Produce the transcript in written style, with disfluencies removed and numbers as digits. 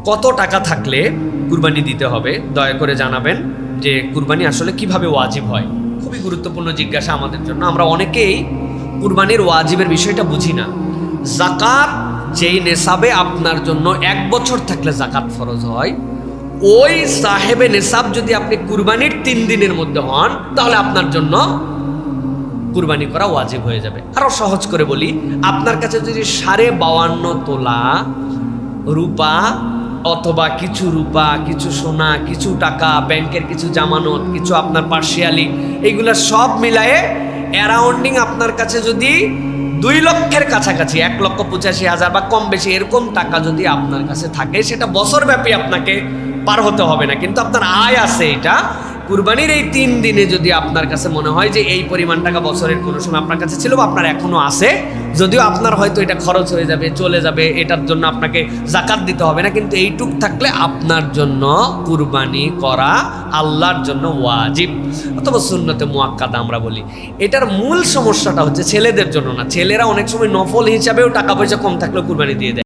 কত টাকা থাকলে কুরবানি দিতে হবে দয়া করে জানাবেন, যে কুরবানি আসলে কিভাবে ওয়াজিব হয়। খুবই গুরুত্বপূর্ণ জিজ্ঞাসা আমাদের জন্য। আমরা অনেকেই কুরবানির ওয়াজিবের বিষয়টা বুঝি না। যাকাত যেই নেশাবে আপনার জন্য 1 বছর থাকলে যাকাত ফরজ হয়, ওই সাহেবে নেশাব যদি আপনি কুরবানির 3 দিনের মধ্যে হন, তাহলে আপনার জন্য কুরবানি করা ওয়াজিব হয়ে যাবে। আরো সহজ করে বলি, আপনার কাছে যদি 52.5 তোলা রূপা অথবা কিছু রূপা, কিছু সোনা, কিছু টাকা, ব্যাংকের কিছু জামানত, কিছু আপনার পার্সিয়ালি, এইগুলা সব মিলায়ে অ্যারাউন্ডিং আপনার কাছে যদি 2 লক্ষের কাছাকাছি, 1,85,000 বা কম বেশি এরকম টাকা যদি আপনার কাছে থাকে, সেটা বছরব্যাপী আপনাকে পার হতে হবে না, কিন্তু আপনার আয় আছে। এটা কুরবানির এই 3 দিনে যদি আপনার কাছে মনে হয় যে এই পরিমাণ টাকা বছরের কোনো সময় আপনার কাছে ছিল বা আপনার এখনো আছে, যদিও আপনার হয়তো এটা খরচ হয়ে যাবে, চলে যাবে, এটার জন্য আপনাকে যাকাত দিতে হবে না, কিন্তু এইটুক থাকলে আপনার জন্য কুরবানি করা আল্লাহর জন্য ওয়াজিব অথবা সুন্নতে মুআক্কাদা আমরা বলি। এটার মূল সমস্যাটা হচ্ছে ছেলেদের জন্য না। ছেলেরা অনেক সময় নফল হিসাবেও টাকা পয়সা কম থাকলেও কুরবানি দিয়ে দেয়।